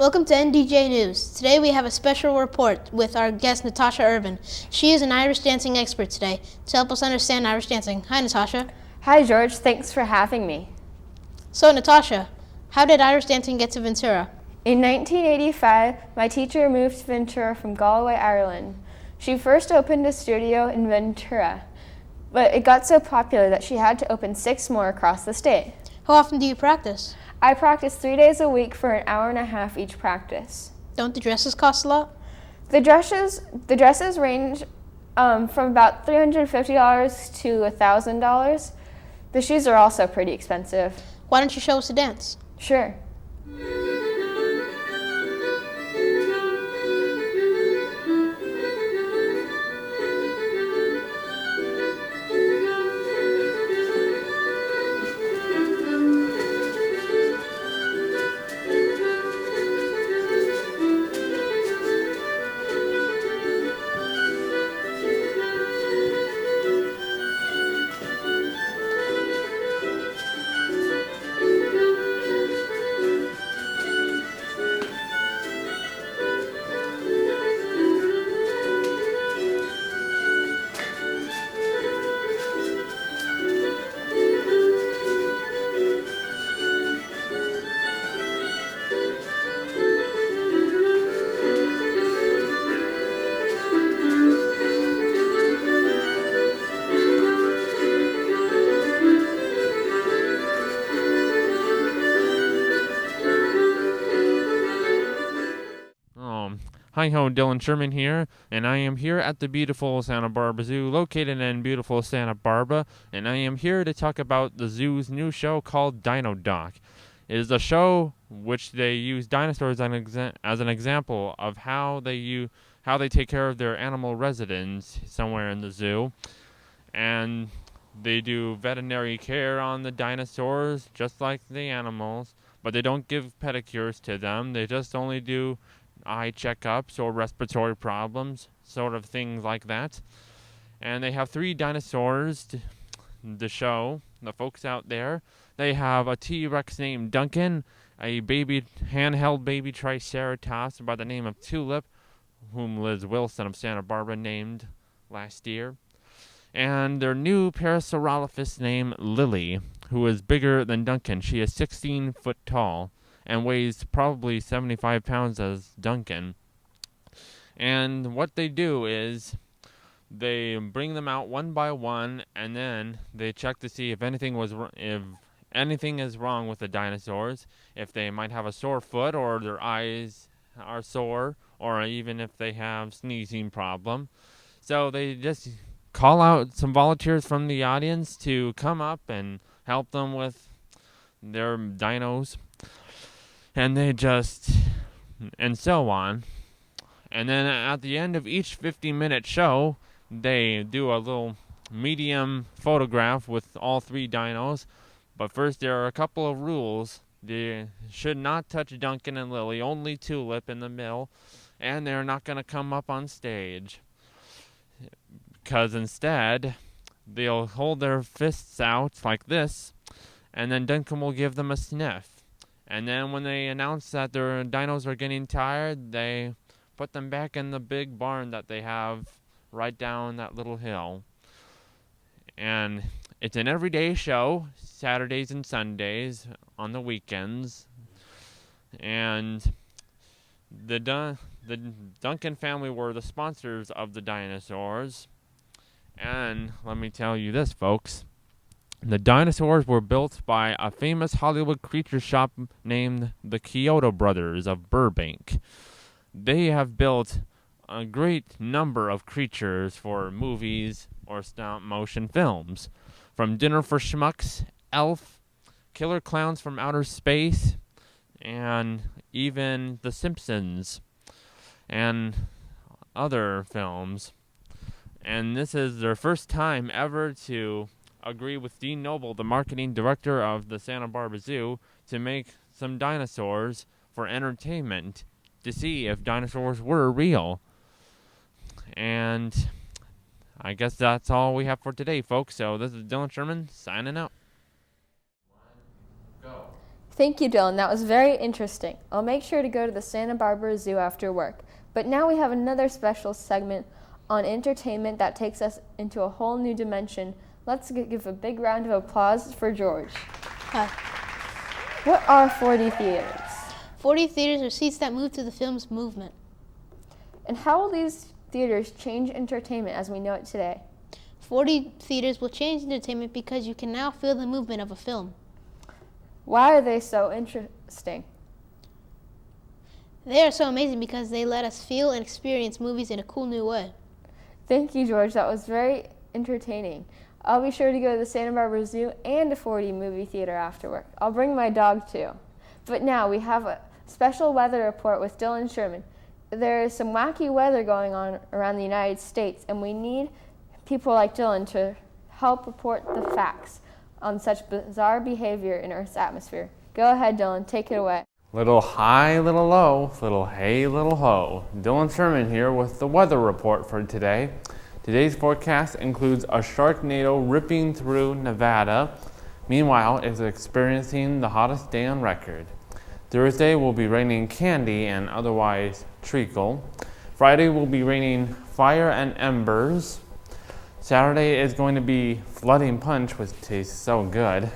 Welcome to NDJ News. Today we have a special report with our guest Natasha Urban. She is an Irish dancing expert today to help us understand Irish dancing. Hi, Natasha. Hi, George. Thanks for having me. So, Natasha, how did Irish dancing get to Ventura? In 1985, my teacher moved to Ventura from Galway, Ireland. She first opened a studio in Ventura, but it got so popular that she had to open 6 more across the state. How often do you practice? I practice 3 days a week for an hour and a half each practice. Don't the dresses cost a lot? The dresses range from about $350 to $1,000. The shoes are also pretty expensive. Why don't you show us a dance? Sure. Hi ho, Dylan Sherman here, and I am here at the beautiful Santa Barbara Zoo, located in beautiful Santa Barbara, and I am here to talk about the zoo's new show called Dino Doc. It is a show which they use dinosaurs as an example of how they take care of their animal residents somewhere in the zoo, and they do veterinary care on the dinosaurs just like the animals, but they don't give pedicures to them. They just only do eye checkups or respiratory problems, sort of things like that. And they have 3 dinosaurs to show the folks out there. They have a T-Rex named Duncan, a handheld baby triceratops by the name of Tulip, whom Liz Wilson of Santa Barbara named last year, and their new Parasaurolophus named Lily, who is bigger than Duncan. She is 16 foot tall and weighs probably 75 pounds as Duncan. And what they do is they bring them out one by one, and then they check to see if anything is wrong with the dinosaurs, if they might have a sore foot or their eyes are sore, or even if they have sneezing problem. So they just call out some volunteers from the audience to come up and help them with their dinos. And and so on. And then at the end of each 50-minute show, they do a little medium photograph with all 3 dinos. But first, there are a couple of rules. They should not touch Duncan and Lily, only Tulip in the middle, and they're not going to come up on stage. Because instead, they'll hold their fists out like this, and then Duncan will give them a sniff. And then when they announce that their dinos are getting tired, they put them back in the big barn that they have right down that little hill. And it's an everyday show, Saturdays and Sundays, on the weekends. And the Duncan family were the sponsors of the dinosaurs. And let me tell you this, folks. The dinosaurs were built by a famous Hollywood creature shop named the Kyoto Brothers of Burbank. They have built a great number of creatures for movies or stop-motion films, from Dinner for Schmucks, Elf, Killer Clowns from Outer Space, and even The Simpsons, and other films. And this is their first time ever to agree with Dean Noble, the marketing director of the Santa Barbara Zoo, to make some dinosaurs for entertainment to see if dinosaurs were real. And I guess that's all we have for today, folks. So this is Dylan Sherman signing out. Go. Thank you, Dylan. That was very interesting. I'll make sure to go to the Santa Barbara Zoo after work. But now we have another special segment on entertainment that takes us into a whole new dimension. Let's give a big round of applause for George. What are 4D theaters? 4D theaters are seats that move to the film's movement. And how will these theaters change entertainment as we know it today? 4D theaters will change entertainment because you can now feel the movement of a film. Why are they so interesting? They are so amazing because they let us feel and experience movies in a cool new way. Thank you, George. That was very entertaining. I'll be sure to go to the Santa Barbara Zoo and a 4D movie theater after work. I'll bring my dog too. But now we have a special weather report with Dylan Sherman. There is some wacky weather going on around the United States, and we need people like Dylan to help report the facts on such bizarre behavior in Earth's atmosphere. Go ahead, Dylan. Take it away. Little high, little low, little hey, little ho. Dylan Sherman here with the weather report for today. Today's forecast includes a sharknado ripping through Nevada. Meanwhile, it's experiencing the hottest day on record. Thursday will be raining candy and otherwise treacle. Friday will be raining fire and embers. Saturday is going to be flooding punch, which tastes so good.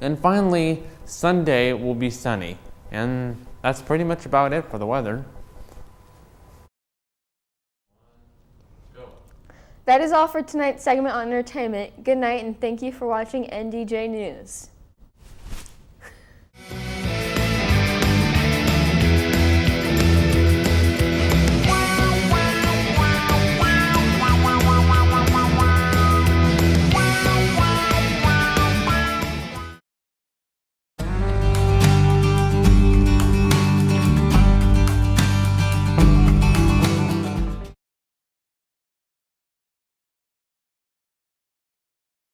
And finally, Sunday will be sunny. And that's pretty much about it for the weather. That is all for tonight's segment on entertainment. Good night, and thank you for watching NDJ News.